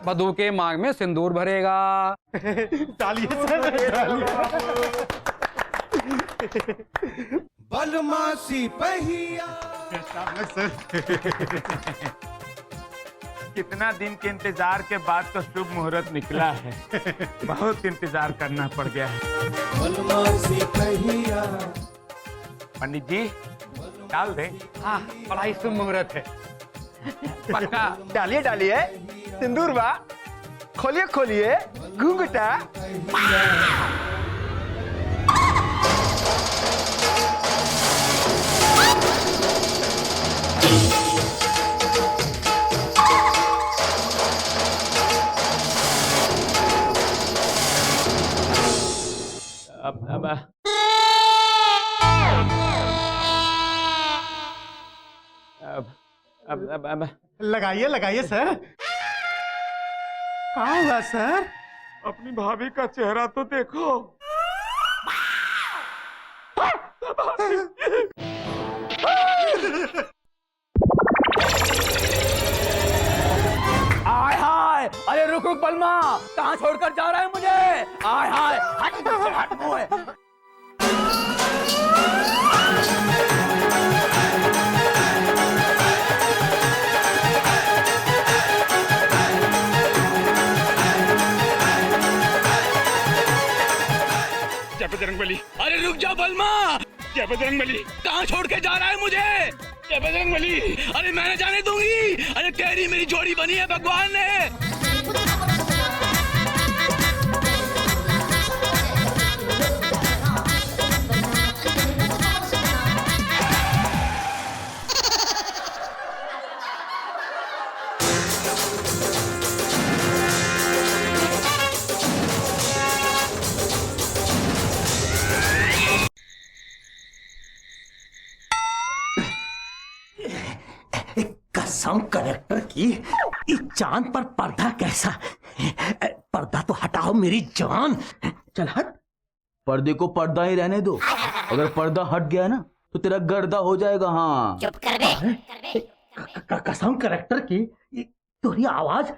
वधू के मांग में सिंदूर भरेगा। डालिए सर, डालिए। बलमासी पहिया। सर कितना दिन के इंतजार के बाद तो शुभ मुहूर्त निकला है। बहुत इंतजार करना पड़ गया है। बलमासी पहिया। पंडित जी डाल दे। हाँ, बड़ा ही शुभ मुहूर्त है। पक्का। डालिए डालिए सिंदूर बा। खोलिए खोलिए घूंघटा। अब लगाइए लगाइए सर। क्या हुआ सर? अपनी भाभी का चेहरा तो देखो। आय हाय, अरे रुक रुक बलमा, कहाँ छोड़कर जा रहा है मुझे? आय हाय, हट हट मुझे। जय बजरंगबली। अरे रुक जा बलमा। जय बजरंगबली, कहाँ छोड़ के जा रहा है मुझे? जय बजरंगबली, अरे मैं न जाने दूंगी। अरे तेरी मेरी जोड़ी बनी है भगवान ने। कसम कलेक्टर की, इस चांद पर पर्दा कैसा? पर्दा तो हटाओ मेरी जान। चल हट। पर्दे को पर्दा ही रहने दो। अगर पर्दा हट गया ना तो तेरा गर्दा हो जाएगा। हाँ चुप कर बे। कसम कलेक्टर की, तुम्हारी आवाज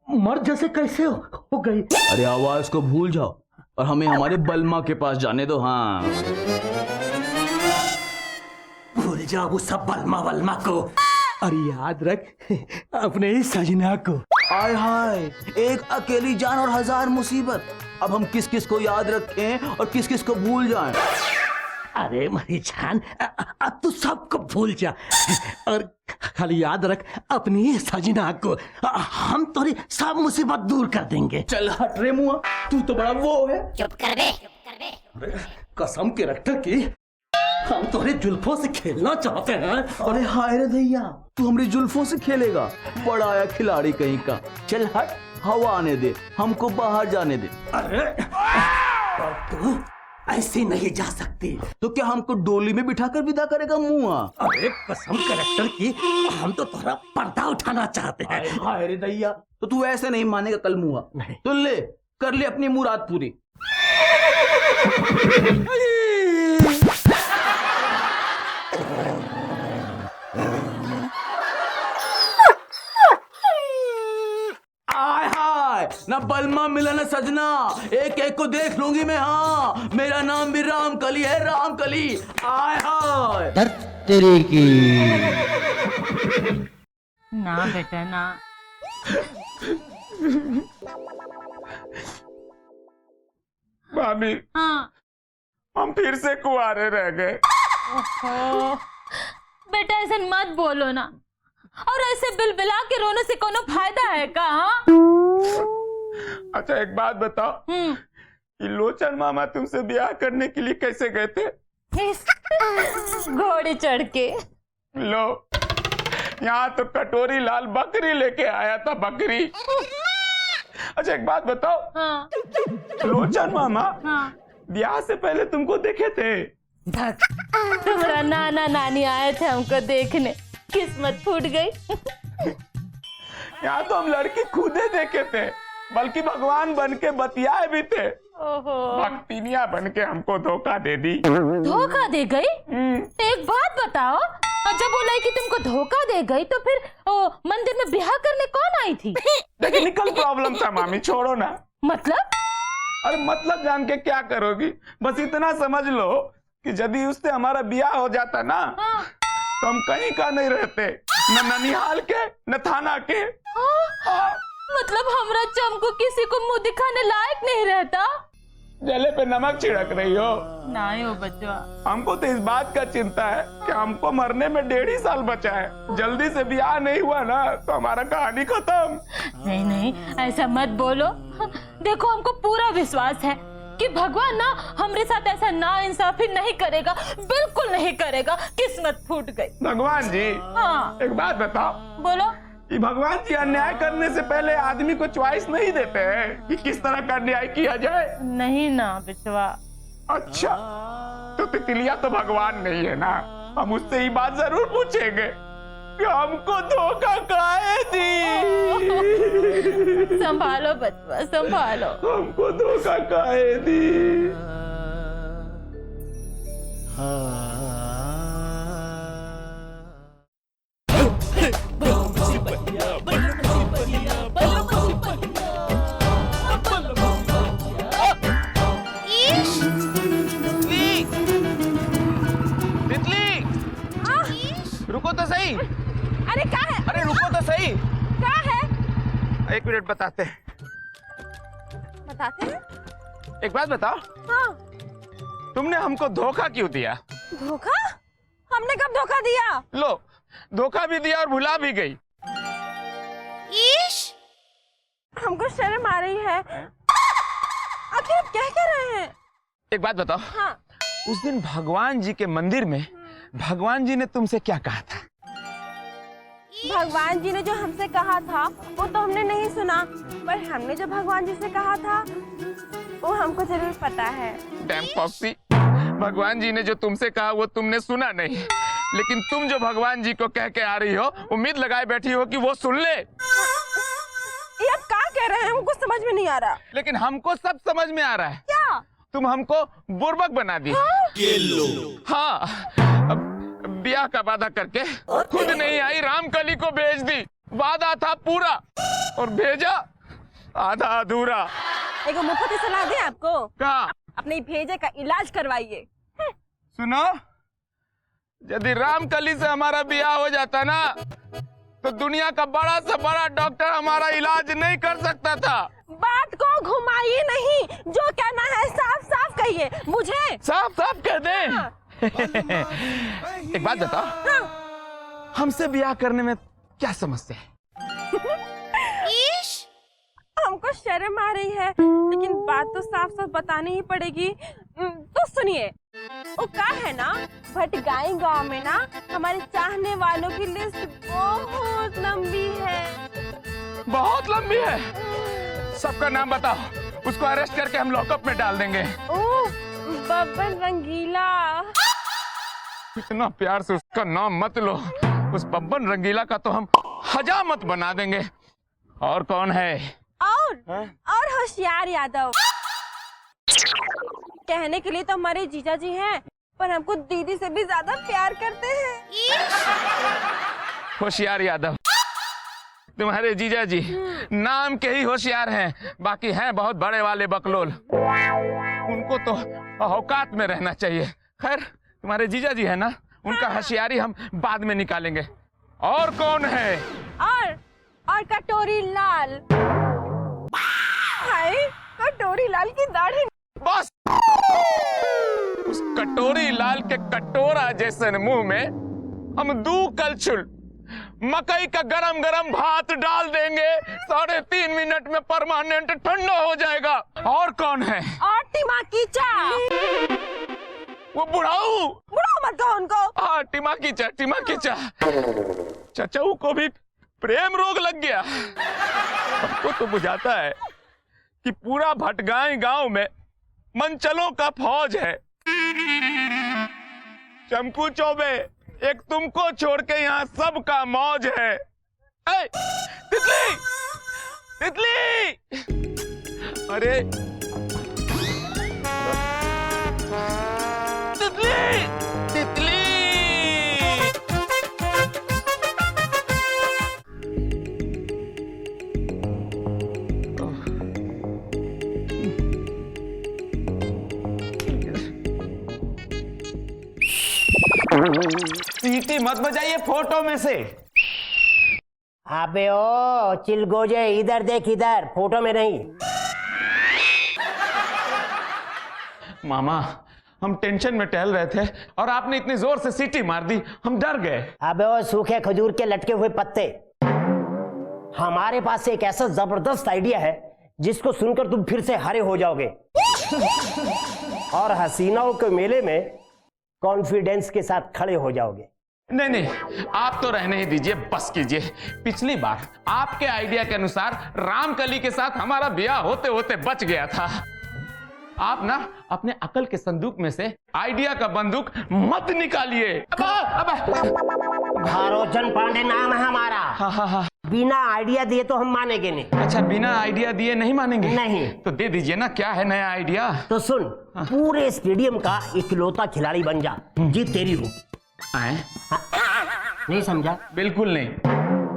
मर्द जैसे कैसे हो गई? अरे आवाज को भूल जाओ और हमें हमारे बलमा के पास जाने दो। हाँ भूल जाओ वो सब बलमा वलमा को, और याद रख अपने ही सजना को। आय हाय, एक अकेली जान और 1000 मुसीबत। अब हम किस किस को याद रखें और किस किस को भूल जाएं? अरे मेरी जान, अब तू सबको भूल जा और खाली याद रख अपनी ही सजना को। हम तुम्हारी सब मुसीबत दूर कर देंगे। चल हट रे मुआ, तू तो बड़ा वो है। चुप कर बे। कसम के रखकर की, हम तुम्हारे जुल्फों से खेलना चाहते हैं। अरे हाय रे भैया, तू हमारी जुल्फों से खेलेगा? बड़ा आया खिलाड़ी कहीं का। चल हट, हवा आने दे, हमको बाहर जाने दे। अरे तू ऐसे नहीं जा सकती। तो क्या हमको डोली में बिठाकर विदा करेगा मुआ? अरे कसम कलेक्टर की, हम तो थोड़ा पर्दा उठाना चाहते हैं। हाय रे दैया, तो तू ऐसे नहीं मानेगा कल मुआ। नहीं। तो ले कर ले अपनी मुराद पूरी। आय हाय, ना बलमा मिला ना सजना, एक एक को देख लूंगी मैं। हाँ, मेरा नाम भी रामकली है, रामकली। आय हाय। तेरी की ना बेटा ना। भाभी, हाँ। हम फिर से कुंवारे रह गए। ओहो, बेटा ऐसे मत बोलो ना, और ऐसे बिलबिला के रोने से कोनो फायदा है का? अच्छा एक बात बताओ, कि लोचन मामा तुमसे ब्याह करने के लिए कैसे गए थे? घोड़े चढ़ के। लो, यहाँ तो कटोरी लाल बकरी लेके आया था, बकरी। अच्छा एक बात बताओ, हाँ। लोचन मामा हाँ। ब्याह से पहले तुमको देखे थे? तुम्हारा नाना नानी आए थे हमको देखने, किस्मत फूट गई। यहाँ तो हम लड़की खुदे देखे थे, बल्कि भगवान बन के बतियाए भी थे। ओहो, भक्तिनिया बन के हमको धोखा दे दी। धोखा दे गई? एक बात बताओ, और जब वो लड़की तुमको धोखा दे गई तो फिर मंदिर में ब्याह करने कौन आई थी? टेक्निकल प्रॉब्लम था मामी, छोड़ो ना। मतलब? अरे मतलब जान के क्या करोगी, बस इतना समझ लो कि यदि उससे हमारा ब्याह हो जाता ना, तो हम कहीं का नहीं रहते, न ननिहाल के न थाना के। मतलब हमरा चमको किसी को मुंह दिखाने लायक नहीं रहता? जले पे नमक छिड़क रही हो? नहीं हो बच्चा। हमको तो इस बात का चिंता है कि हमको मरने में 1.5 साल बचा है। जल्दी से ब्याह नहीं हुआ ना तो हमारा कहानी खत्म। नहीं नहीं, ऐसा मत बोलो। देखो, हमको पूरा विश्वास है कि भगवान ना हमारे साथ ऐसा नाइंसाफी नहीं करेगा, बिल्कुल नहीं करेगा। किस्मत फूट गई। भगवान जी, हाँ, एक बात बताओ। बोलो। कि भगवान जी अन्याय करने से पहले आदमी को चॉइस नहीं देते हैं कि किस तरह का अन्याय किया जाए? नहीं ना बिचवा। अच्छा, तो तितलिया तो भगवान नहीं है ना, हम उससे ही बात जरूर पूछेंगे कि हमको धोखा काहे दी। संभालो बचवा, संभालो। हमको धोखा काहे दी। रुको तो सही। अरे क्या है? अरे रुको तो सही। क्या है? 1 मिनट बताते हैं। बताते हैं? एक बात बताओ। हाँ। तुमने हमको धोखा क्यों दिया? धोखा? हमने कब धोखा दिया? लो, धोखा भी दिया और भुला भी गई। ईश, हमको शर्म आ रही है। आखिर आप क्या कह रहे हैं? एक बात बताओ। हाँ। उस दिन भगवान जी के मंदिर में भगवान जी ने तुमसे क्या कहा था? भगवान जी ने जो हमसे कहा था वो तो हमने नहीं सुना, पर हमने जो भगवान जी से कहा था वो हमको जरूर पता है। डैम पॉक्सी, भगवान जी ने जो तुमसे कहा वो तुमने सुना नहीं, लेकिन तुम जो भगवान जी को कह के आ रही हो, उम्मीद लगाए बैठी हो कि वो सुन ले। ये आप क्या कह रहे हैं? हमको समझ में नहीं आ रहा। लेकिन हमको सब समझ में आ रहा है। क्या? तुम हमको बुर्बक बना दी। हाँ, ब्याह का वादा करके खुद नहीं आई, रामकली को भेज दी। वादा था पूरा और भेजा आधा अधूरा। एक मुफ्त सलाह दे आपको। क्या? अपने भेजे का इलाज करवाइए। सुनो, यदि रामकली से हमारा ब्याह हो जाता ना, तो दुनिया का बड़ा से बड़ा डॉक्टर हमारा इलाज नहीं कर सकता था। बात को घुमाइए नहीं, जो कहना है साफ साफ कहिए। मुझे साफ साफ कह दे। हाँ। एक बात बताओ। हाँ। हमसे ब्याह करने में क्या समस्या है? हमको शर्म आ रही है, लेकिन बात तो साफ साफ बतानी ही पड़ेगी। तो सुनिए, वो क्या है ना, भटगाई गांव में ना हमारे चाहने वालों की लिस्ट बहुत लंबी है। बहुत लंबी है? सबका नाम बताओ, उसको अरेस्ट करके हम लॉकअप में डाल देंगे। ओह, बब्बन रंगीला। इतना प्यार से उसका नाम मत लो। उस बब्बन रंगीला का तो हम हजामत बना देंगे। और कौन है? और होशियार यादव। कहने के लिए तो हमारे जीजा जी हैं, पर हमको दीदी से भी ज्यादा प्यार करते हैं। होशियार यादव, तुम्हारे जीजा जी नाम के ही होशियार हैं, बाकी हैं बहुत बड़े वाले बकलोल। उनको तो औकात में रहना चाहिए। खैर, तुम्हारे जीजा जी है ना, उनका होशियारी हम बाद में निकालेंगे। और कौन है? और कटोरी लाल। हाय, कटोरी लाल की दाढ़ी। बस, उस कटोरी लाल के कटोरा जैसे मुंह में हम 2 कलछुल मकई का गरम गरम भात डाल देंगे। 3.5 मिनट में परमानेंट ठंडा हो जाएगा। और कौन है? और टिमाकीचा। वो बुढ़ाऊ मत कहो उनको। हाँ, टिमाकीचा। चचाऊ को भी प्रेम रोग लग गया। हमको तो बुझाता है कि पूरा भटगाई गांव में मनचलों का फौज है। चमकू चौबे, एक तुमको छोड़ के यहाँ सबका मौज है। ए, तितली, अरे तितली। सीटी मत बजाइए फोटो में से। अबे ओ चिलगोजे, इधर देख, इधर, फोटो में नहीं। मामा हम टेंशन में टहल रहे थे और आपने इतनी जोर से सीटी मार दी, हम डर गए। अबे ओ सूखे खजूर के लटके हुए पत्ते, हमारे पास एक ऐसा जबरदस्त आइडिया है जिसको सुनकर तुम फिर से हरे हो जाओगे और हसीनाओं के मेले में कॉन्फिडेंस के साथ खड़े हो जाओगे। नहीं नहीं, आप तो रहने ही दीजिए, बस कीजिए। पिछली बार आपके आइडिया के अनुसार रामकली के साथ हमारा ब्याह होते होते बच गया था। आप ना अपने अकल के संदूक में से आइडिया का बंदूक मत निकालिए। भारोचन पांडे नाम है हमारा। हाँ। बिना आइडिया दिए तो हम मानेंगे नहीं। अच्छा, बिना आइडिया दिए नहीं मानेंगे? नहीं। तो दे दीजिए ना, क्या है नया आइडिया? तो सुन, पूरे स्टेडियम का इकलौता खिलाड़ी बन जा, जीत तेरी हो। आए? नहीं समझा? बिल्कुल नहीं।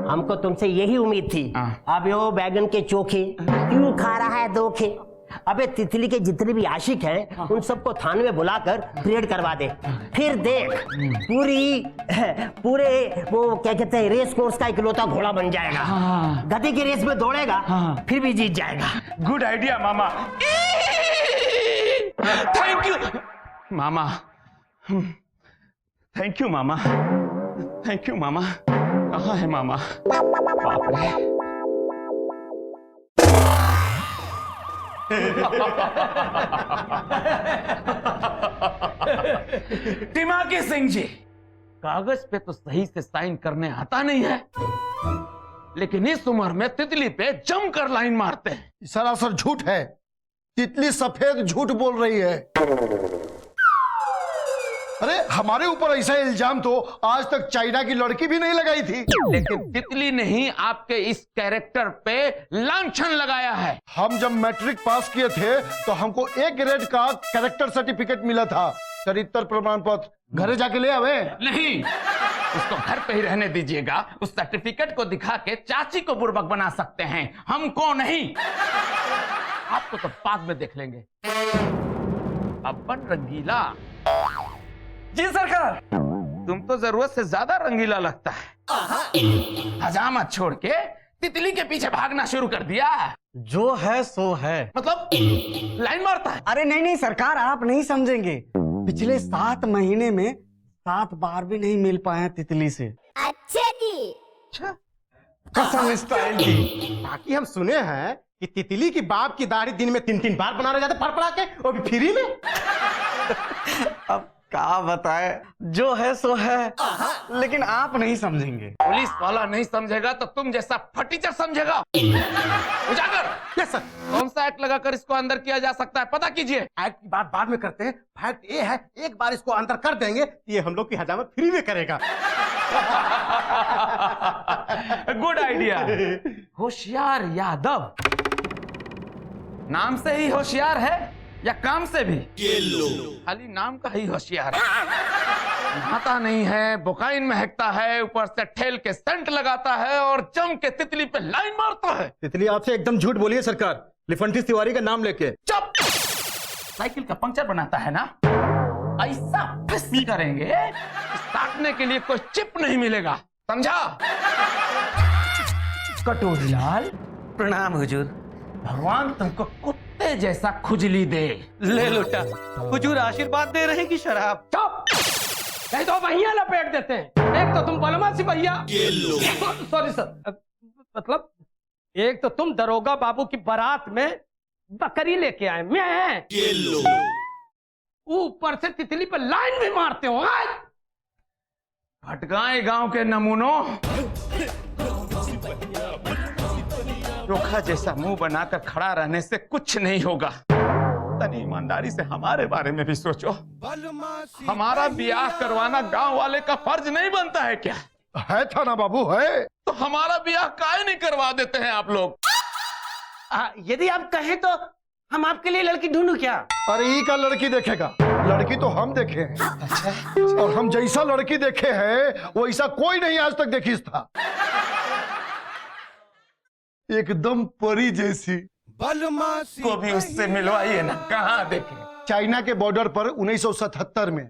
हमको तुमसे यही उम्मीद थी। अब वो बैगन के चोखे क्यों खा रहा है धोखे। अबे तितली के जितने भी आशिक हैं उन सबको थाने में बुलाकर परेड करवा दे, फिर देख पूरे वो क्या कहते हैं रेस कोर्स का इकलौता घोड़ा बन जाएगा। गधे की रेस में दौड़ेगा फिर भी जीत जाएगा। गुड आइडिया मामा। थैंक यू मामा। थैंक यू मामा। थैंक यू मामा। कहाँ है मामा? बाप रे। दिमागी सिंह जी, कागज पे तो सही से साइन करने आता नहीं है, लेकिन इस उम्र में तितली पे जमकर लाइन मारते हैं। सरासर झूठ है। तितली सफेद झूठ बोल रही है। अरे हमारे ऊपर ऐसा इल्जाम तो आज तक चाइना की लड़की भी नहीं लगाई थी। लेकिन तितली ने ही आपके इस कैरेक्टर पे लांछन लगाया है। हम जब मैट्रिक पास किए थे तो हमको A ग्रेड का कैरेक्टर सर्टिफिकेट मिला था। चरित्र प्रमाण पत्र घरे जाके ले आवे। नहीं, उसको घर पे ही रहने दीजिएगा। उस सर्टिफिकेट को दिखा के चाची को बुर्बक बना सकते हैं, हमको नहीं। आपको तो बाद में देख लेंगे। अपन रंगीला। जी सरकार। तुम तो जरूरत से ज्यादा रंगीला लगता है। हजामत छोड़ के तितली के पीछे भागना शुरू कर दिया। जो है सो है। मतलब लाइन मारता है। अरे नहीं सरकार, आप नहीं समझेंगे। पिछले 7 महीने में 7 बार भी नहीं मिल पाए तितली से। अच्छा जी। अच्छा, कसम स्टाइल की। बाकी हम सुने हैं कि तितली की बाप की दाढ़ी दिन में 3-3 बार बना रहे जाते फड़फड़ा के, वो भी फ्री में। अब क्या बताए, जो है सो है, लेकिन आप नहीं समझेंगे। पुलिस वाला नहीं समझेगा तो तुम जैसा फटीचर समझेगा। उजागर। Yes sir. कौन सा एक्ट लगाकर इसको अंदर किया जा सकता है, पता कीजिए। एक्ट की बात बाद में करते हैं। फैक्ट ये है, एक बार इसको अंदर कर देंगे ये हम लोग की हजामत फ्री में करेगा। Good idea. होशियार यादव नाम से ही होशियार है या काम से भी? खाली नाम का ही होशियार है। नहाता नहीं है, बोकाइन महकता है, ऊपर से ठेल के सेंट लगाता है और जम के तितली पे लाइन मारता है। तितली आपसे एकदम झूठ बोली है सरकार, लिफंटिस तिवारी का नाम लेके। चुप। साइकिल का पंक्चर बनाता है ना, ऐसा फिस करेंगे काटने के लिए कोई चिप नहीं मिलेगा, समझा? कटोरीलाल। प्रणाम हुजूर। भगवान तुमको कुत्ते जैसा खुजली दे। ले लुटा। हुजूर आशीर्वाद दे रहे कि शराब? चुप। नहीं तो भैया लपेट देते हैं। एक तो तुम बलमा सिपहिया, सॉरी सर, मतलब एक तो तुम दरोगा बाबू की बारात में बकरी लेके आए, मैं ऊपर से तितली पे लाइन भी मारते हो। भटगाए गांव के नमूनों, चोखा जैसा मुंह बनाकर खड़ा रहने से कुछ नहीं होगा। तनी ईमानदारी से हमारे बारे में भी सोचो। हमारा ब्याह करवाना गांव वाले का फर्ज नहीं बनता है क्या? है था ना बाबू, है। तो हमारा ब्याह काहे नहीं करवा देते हैं आप लोग? यदि आप कहें तो हम आपके लिए लड़की ढूंढूं क्या? अरे ई का लड़की देखेगा, लड़की तो हम देखे हैं। अच्छा। और हम जैसा लड़की देखे हैं वैसा कोई नहीं आज तक देखी था। एकदम परी जैसी। को भी उससे मिलवाइए ना, कहाँ देखे? चाइना के बॉर्डर पर 1977 में।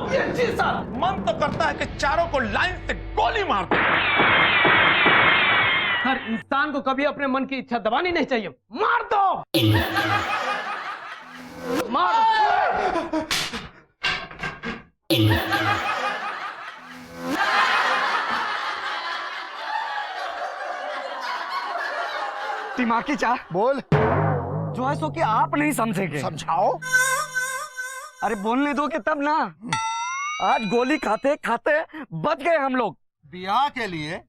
बहुत ही अच्छी सर। मन तो करता है कि चारों को लाइन से गोली मार दे। हर इंसान को कभी अपने मन की इच्छा दबानी नहीं चाहिए। मार दो, मार। दिमागी चाह बोल। जो है सो कि आप नहीं समझेंगे। समझाओ। अरे बोलने दोगे तब ना। आज गोली खाते खाते बच गए हम लोग। ब्याह के लिए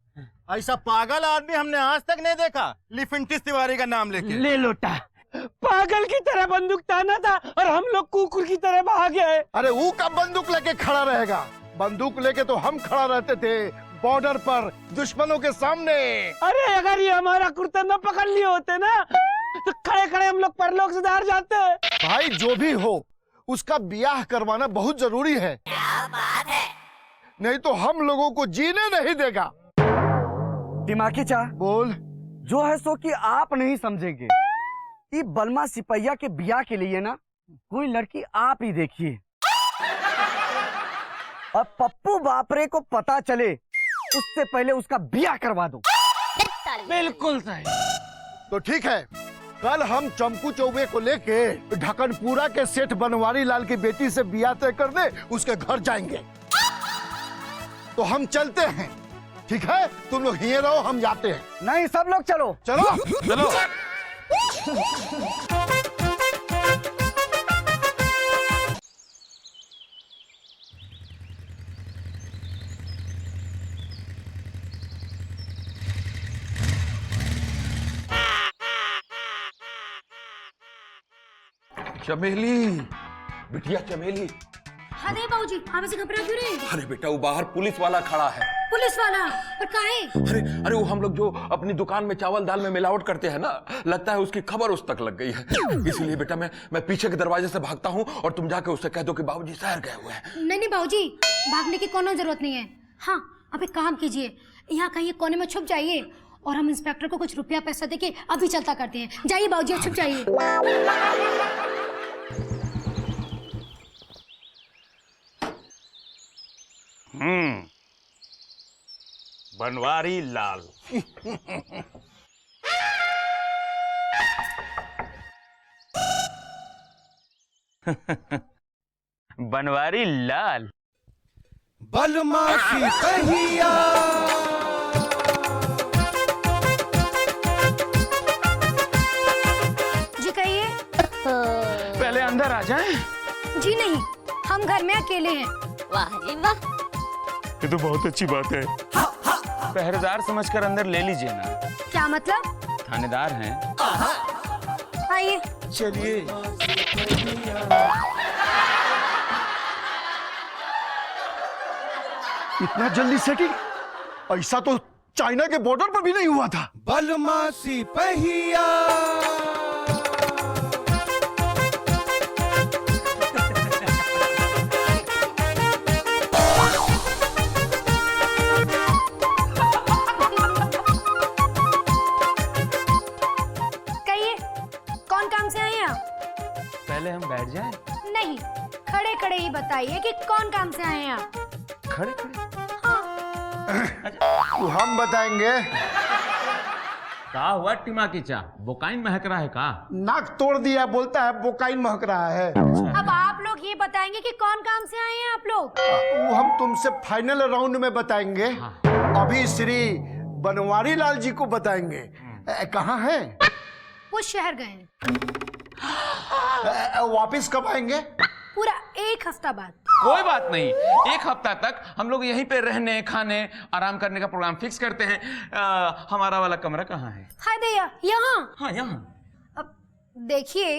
ऐसा पागल आदमी हमने आज तक नहीं देखा। लिफिंटिस तिवारी का नाम लेके ले लोटा, पागल की तरह बंदूक ताना था और हम लोग कुकुर की तरह भाग गए। अरे वो कब बंदूक लेके खड़ा रहेगा? बंदूक लेके तो हम खड़ा रहते थे बॉर्डर पर दुश्मनों के सामने। अरे अगर ये हमारा कुर्ता न पकड़ लिए होते ना तो खड़े खड़े हम लोग परलोक से धार जाते। भाई जो भी हो, उसका ब्याह करवाना बहुत जरूरी है। क्या बात है? नहीं तो हम लोगों को जीने नहीं देगा। दिमागी चाह बोल। जो है सो कि आप नहीं समझेंगे। ये बलमा सिपैया के ब्याह के लिए ना कोई लड़की आप ही देखिए। और पप्पू बापरे को पता चले उससे पहले उसका ब्याह करवा दो। बिल्कुल सही। तो ठीक है, कल हम चंपू चौबे को लेके ढकनपुरा के सेठ बनवारी लाल की बेटी से ब्याह तय करने उसके घर जाएंगे। तो हम चलते हैं, ठीक है? तुम लोग यहीं रहो, हम जाते हैं। नहीं, सब लोग चलो। चलो चलो। चमेली, बिटिया चमेली। हाँ दे बाबूजी, आप ऐसे घबरा क्यों रहे? अरे बेटा, वो बाहर पुलिस वाला खड़ा है। पुलिस वाला? पर काहे? अरे वो हम लोग जो अपनी दुकान में चावल दाल में मिलावट करते हैं ना, लगता है उसकी खबर उस तक लग गई है। इसलिए बेटा मैं पीछे के दरवाजे से भागता हूँ और तुम जाके उससे कह दो कि बाबूजी शहर गए हुए हैं। नहीं बाबूजी, भागने की कोनो जरूरत नहीं है। हाँ, अब एक काम कीजिए, यहाँ कहीं कोने में छुप जाइए और हम इंस्पेक्टर को कुछ रुपया पैसा देके अभी चलता करते हैं। जाइए बाबूजी, छुप जाइए। बनवारी लाल। बनवारी लाल। बलमा सिपहिया। जी कहिए। पहले अंदर आ जाएं। जी नहीं, हम घर में अकेले हैं। वाह जी वाह। ये तो बहुत अच्छी बात है। पहरेदार समझकर अंदर ले लीजिए ना। क्या मतलब? थानेदार हैं। आइए। चलिए। इतना जल्दी सेटिंग? ऐसा तो चाइना के बॉर्डर पर भी नहीं हुआ था। बलमा सिपहिया। पहले हम बैठ जाएं? नहीं, खड़े खड़े ही बताइए कि कौन काम से आए हैं आप। खड़े खड़े? हाँ। तो हम बताएंगे। क्या हुआ टिमा की चा? बोकाइन महक रहा है का? नाक तोड़ दिया, बोलता है बोकाइन महक रहा है। अब आप लोग ये बताएंगे कि कौन काम से आए हैं आप लोग। वो हम तुमसे फाइनल राउंड में बताएंगे। अभी श्री बनवारी लाल जी को बताएंगे। कहाँ हैं? वो शहर गए हैं। वापिस कब आएंगे? पूरा 1 हफ्ता बाद। कोई बात नहीं, 1 हफ्ता तक हम लोग यहीं पे रहने, खाने, आराम करने का प्रोग्राम फिक्स करते हैं। हमारा वाला कमरा कहाँ है? हाय दैया, यहाँ। हाँ यहाँ। अब देखिए,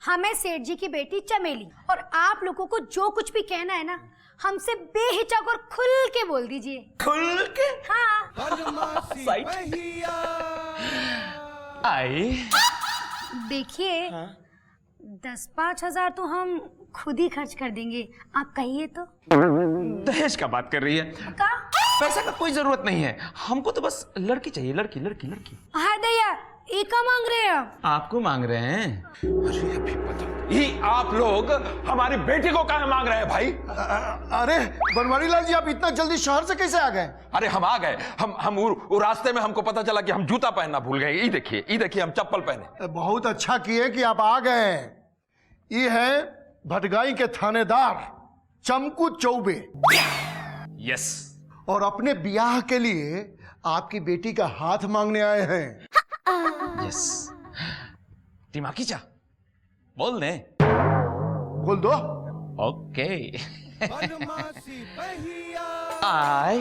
हमें सेठ जी की बेटी चमेली, और आप लोगों को जो कुछ भी कहना है ना, हमसे बेहिचक और खुल के बोल दीजिए। खुल के? हाँ। बलमा सिपहिया। आई। देखिए, 10-5 हजार तो हम खुद ही खर्च कर देंगे, आप कहिए तो। दहेज का बात कर रही है? का? पैसा का कोई जरूरत नहीं है, हमको तो बस लड़की चाहिए, लड़की लड़की लड़की। हाँ दैया, ये क्या मांग रहे हैं? आपको मांग रहे हैं? अरे अभी पता ये आप लोग हमारी बेटी को कहाँ मांग रहे हैं भाई? अरे बनवारी लाल जी, आप इतना जल्दी शहर से कैसे आ गए? अरे हम आ गए, हम वो रास्ते में हमको पता चला कि हम जूता पहनना भूल गए। ये देखिए हम चप्पल पहने। बहुत अच्छा किए कि आप आ गए। ये है भटगाई के थानेदार चमकू चौबे। यस। और अपने ब्याह के लिए आपकी बेटी का हाथ मांगने आए हैं। यस। दिमागी चा बोल दे। बोल दो। ओके। आई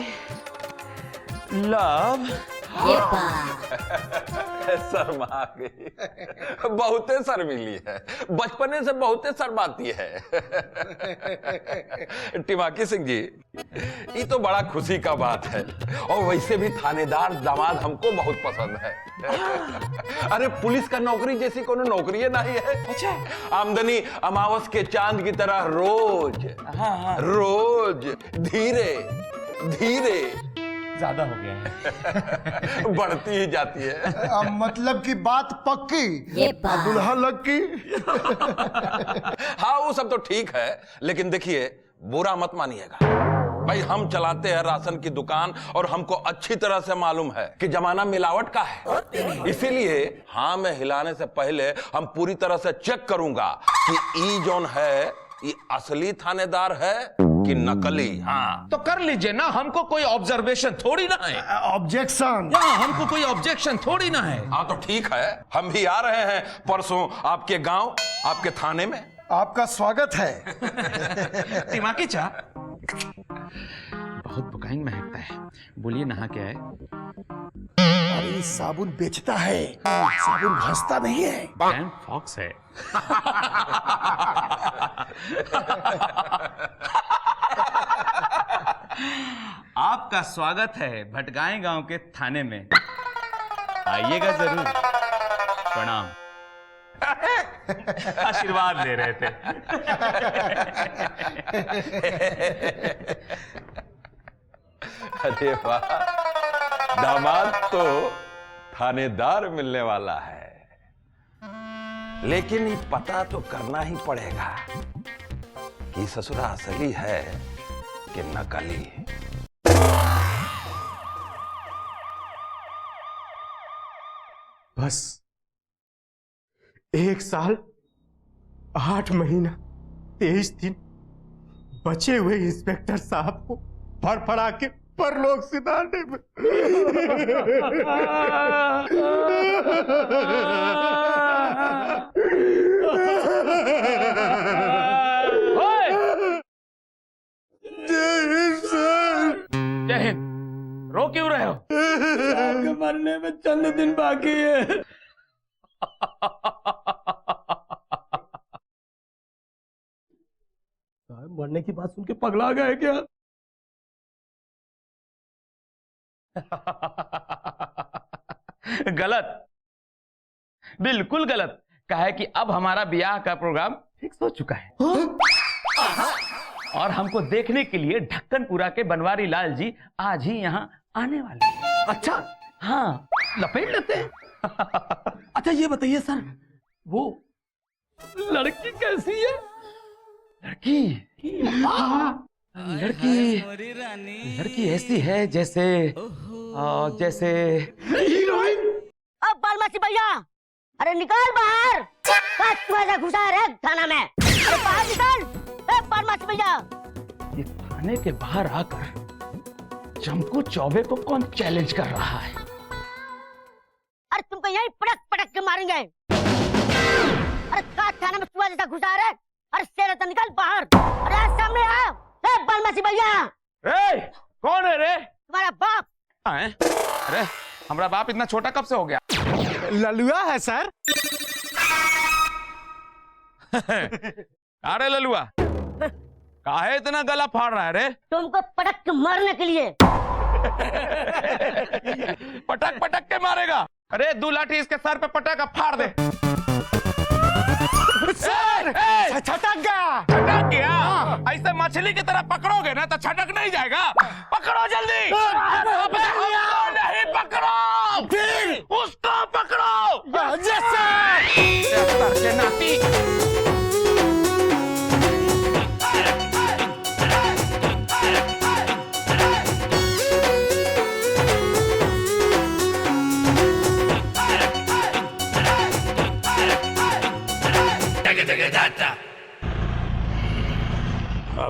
लव शर्मा गई, बहुते शर्मीली है, बचपने से बहुते शर्माती है। टिमाकी सिंह जी, ये तो बड़ा खुशी का बात है, और वैसे भी थानेदार दामाद हमको बहुत पसंद है। अरे पुलिस का नौकरी जैसी कोनो नौकरी नहीं है। अच्छा। आमदनी अमावस के चांद की तरह रोज रोज धीरे धीरे ज्यादा हो गया है। बढ़ती ही जाती है। मतलब की बात पक्की, दुल्हा लग की। हाँ वो सब तो ठीक है, लेकिन देखिए बुरा मत मानिएगा भाई, हम चलाते हैं राशन की दुकान और हमको अच्छी तरह से मालूम है कि जमाना मिलावट का है। इसीलिए हाँ में हिलाने से पहले हम पूरी तरह से चेक करूंगा कि ई जोन है ये असली थानेदार है कि नकली। हाँ तो कर लीजिए ना, हमको कोई ऑब्जर्वेशन थोड़ी ना है। ऑब्जेक्शन। हमको कोई ऑब्जेक्शन थोड़ी ना है। हाँ तो ठीक है, हम भी आ रहे हैं परसों आपके गांव, आपके थाने में। आपका स्वागत है। दिमागी चा बहुत बुकाइन महकता है, बोलिए नहा क्या है? अरे साबुन बेचता है, साबुन घसता नहीं है। कैन फॉक्स है। आपका स्वागत है भटगाई गांव के थाने में, आइएगा जरूर। प्रणाम। आशीर्वाद दे रहे थे। अरे वाह, दामाद तो थानेदार मिलने वाला है, लेकिन ये पता तो करना ही पड़ेगा कि ससुरा असली है कि नकली। बस 1 साल 8 महीना 23 दिन बचे हुए इंस्पेक्टर साहब को फड़फड़ा के परलोक सिधारने में। जय हिंद। रो क्यों रहे हो? आपके मरने में चंद दिन बाकी है। मरने की बात सुन के पगला गए क्या? गलत, बिल्कुल गलत। कहा है कि अब हमारा ब्याह का प्रोग्राम फिक्स हो चुका है और हमको देखने के लिए ढक्कनपुरा के बनवारी लाल जी आज ही यहाँ आने वाले हैं। अच्छा, हाँ, लपेट लेते हैं। अच्छा ये बताइए सर, वो लड़की कैसी है? लड़की ऐसी है जैसे जैसे हीरोइन। अब बालमासी भैया, अरे निकाल बाहर। कैसा घुसा है थाना में? अरे बाहर निकाल। बालमासी भैया, ये थाने के बाहर आकर चमकू चौबे को कौन चैलेंज कर रहा है? अरे तुमको यही पटक पटक के मारेंगे। अरे थाना में चूहा जैसा घुसा है। अरे शेर तो निकल बाहर। अरे सामने आ। बालमासी भैया। कौन है रे? तुम्हारा बाप। अरे हमारा बाप इतना छोटा कब से हो गया? ललुआ है सर। अरे ललुआ, काहे इतना गला फाड़ रहा है रे? तुमको पटक के मारने के लिए। पटक पटक के मारेगा? अरे 2 लाठी इसके सर पे पटक फाड़ दे। छटक गया। छटक गया? ऐसे मछली की तरह पकड़ोगे ना तो छटक नहीं जाएगा। पकड़ो जल्दी। नहीं पकड़ो, उसको पकड़ो। मेरे नाती।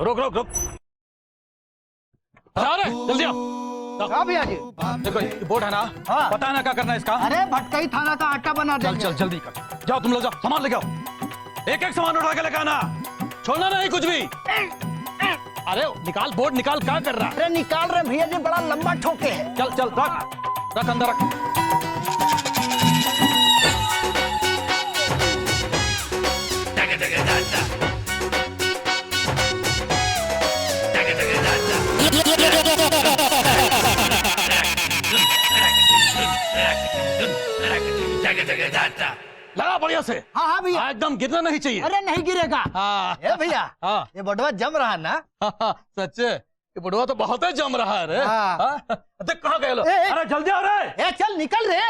रुक रुक रुक, अरे जल्दी आओ। हाँ भैया जी। देखो ये बोर्ड है ना, पता है ना क्या करना है इसका। अरे भटकई थाना का आटा बना चल देंगे। चल जल्दी कर, जाओ तुम लोग जाओ, सामान लेके आओ, एक एक सामान उठा के लेके आना, छोड़ना नहीं कुछ भी। अरे निकाल बोर्ड निकाल, क्या कर रहा है? अरे निकाल रहे भैया जी, बड़ा लंबा ठोके है। चल चल रख रख अंदर रख। लगा बढ़िया से। हाँ हाँ भैया। एकदम गिरना नहीं चाहिए। अरे नहीं गिरेगा। हाँ ए भैया, हाँ ये बटवा जम रहा है ना। सच्चे ये बुढ़वा तो बहुत ही जम रहा है रे। हाँ। देख कहाँ गए लोग। ए, ए, अरे जल्दी आ रहे। ए चल निकल रे।